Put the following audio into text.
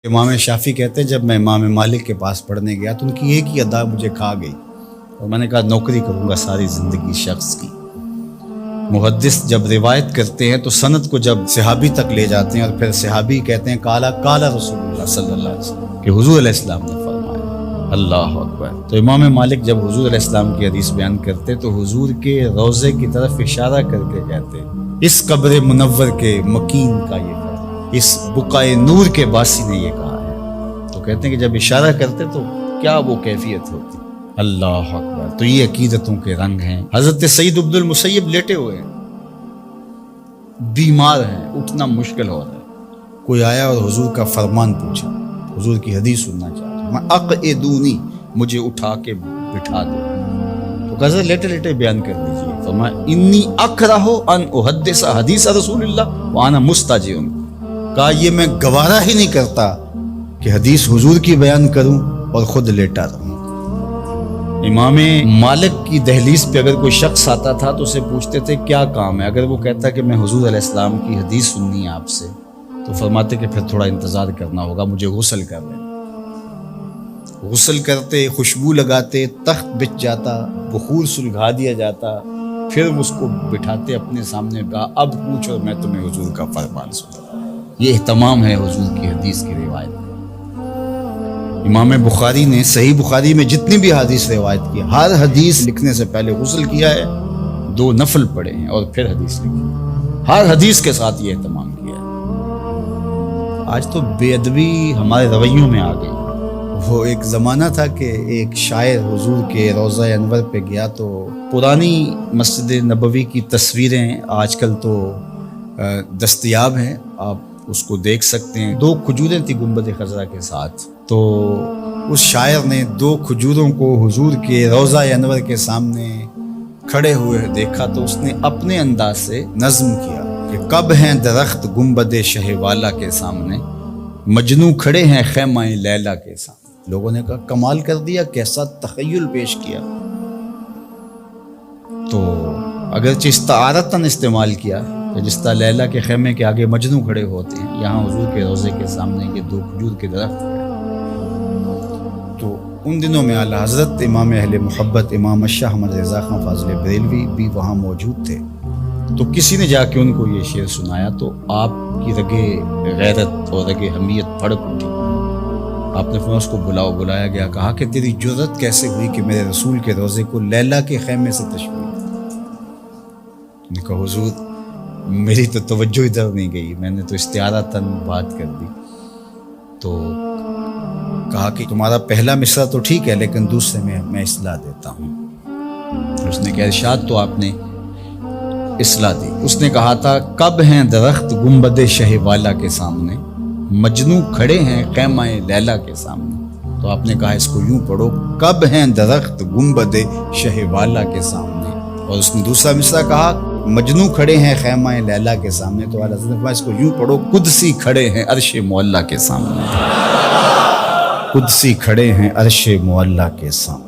امام شافعی کہتے ہیں جب میں امام مالک کے پاس پڑھنے گیا تو ان کی ایک ہی ادا مجھے کھا گئی اور میں نے کہا نوکری کروں گا ساری زندگی شخص کی۔ محدث جب روایت کرتے ہیں تو سند کو جب صحابی تک لے جاتے ہیں اور پھر صحابی کہتے ہیں کالا رسول اللہ صلی اللہ علیہ وسلم کہ حضور علیہ السلام نے فرمایا، اللہ اکبر۔ تو امام مالک جب حضور علیہ السلام کی حدیث بیان کرتے تو حضور کے روضے کی طرف اشارہ کر کے کہتے اس قبر منور کے مکین کا یہ ہے، اس بقائے نور کے باسی نے یہ کہا ہے۔ تو کہتے ہیں کہ جب اشارہ کرتے تو کیا وہ کیفیت ہوتی، اللہ اکبر۔ تو یہ عقیدتوں کے رنگ ہیں۔ حضرت سعید بن المسیب لیٹے ہوئے ہیں، بیمار ہیں، اٹھنا مشکل ہو رہا ہے۔ کوئی آیا اور حضور کا فرمان پوچھا، حضور کی حدیث سننا چاہتا ہوں، اقعدونی، مجھے اٹھا کے بٹھا دو۔ تو کہا لیٹے لیٹے بیان کر دیجیے۔ فرمایا انی اکرہ ان احدث حدیث رسول اللہ وانا مستجع۔ کہا یہ میں گوارا ہی نہیں کرتا کہ حدیث حضور کی بیان کروں اور خود لیٹا رہوں۔ امام مالک کی دہلیز پہ اگر کوئی شخص آتا تھا تو اسے پوچھتے تھے کیا کام ہے۔ اگر وہ کہتا کہ میں حضور علیہ السلام کی حدیث سننی ہے آپ سے، تو فرماتے کہ پھر تھوڑا انتظار کرنا ہوگا، مجھے غسل کر لینا۔ غسل کرتے، خوشبو لگاتے، تخت بچھ جاتا، بخور سلگھا دیا جاتا، پھر اس کو بٹھاتے اپنے سامنے، کہا اب پوچھ اور میں تمہیں حضور کا فرمان سنا۔ یہ اہتمام ہے حضور کی حدیث کی روایت میں۔ امام بخاری نے صحیح بخاری میں جتنی بھی حدیث روایت کی، ہر حدیث لکھنے سے پہلے غسل کیا ہے، 2 نفل پڑھے ہیں اور پھر حدیث لکھی، ہر حدیث کے ساتھ یہ اہتمام کیا ہے۔ آج تو بے ادبی ہمارے رویوں میں آ گئی۔ وہ ایک زمانہ تھا کہ ایک شاعر حضور کے روضہ انور پہ گیا تو پرانی مسجد نبوی کی تصویریں آج کل تو دستیاب ہیں، آپ اس کو دیکھ سکتے ہیں۔ 2 کھجوریں تھی گنبد خضرا کے ساتھ، تو اس شاعر نے 2 کھجوروں کو حضور کے روضہ انور کے سامنے کھڑے ہوئے دیکھا تو اس نے اپنے انداز سے نظم کیا کہ کب ہیں درخت گنبد شہ والا کے سامنے، مجنوں کھڑے ہیں خیمہ لیلا کے سامنے۔ لوگوں نے کہا کمال کر دیا، کیسا تخیل پیش کیا۔ تو اگرچہ استعارتاً استعمال کیا کہ جس طرح لیلا کے خیمے کے آگے مجنوں کھڑے ہوتے ہیں، یہاں حضور کے روضے کے سامنے یہ 2 کھجور کے درخت ہیں۔ تو ان دنوں میں اعلیٰ حضرت امام اہل محبت امام شاہ احمد رضا خان فاضل بریلوی بھی وہاں موجود تھے۔ تو کسی نے جا کے ان کو یہ شعر سنایا تو آپ کی رگے غیرت اور رگے حمیت بھڑک اٹھی۔ آپ نے اس کو بلایا گیا، کہا کہ تیری جرت کیسے ہوئی کہ میرے رسول کے روضے کو لیلا کے خیمے سے تشبیہ دی؟ کہا حضور میری تو توجہ ادھر نہیں گئی، میں نے تو استعارتاً بات کر دی۔ تو کہا کہ تمہارا پہلا مصرع تو ٹھیک ہے لیکن دوسرے میں اصلاح دیتا ہوں۔ اس نے کہا ارشاد تو آپ نے اصلاح دی۔ اس نے کہا تھا کب ہیں درخت گنبد شہ والا کے سامنے، مجنوں کھڑے ہیں خیمہ لیلا کے سامنے۔ تو آپ نے کہا اس کو یوں پڑھو، کب ہیں درخت گنبد شہ والا کے سامنے۔ اور اس نے دوسرا مصرع کہا مجنوں کھڑے ہیں خیمہ لیلا کے سامنے۔ تو حضرت نے فرمایا اس کو یوں پڑھو، قدسی کھڑے ہیں عرش معلیٰ کے سامنے، قدسی کھڑے ہیں عرش معلیٰ کے سامنے۔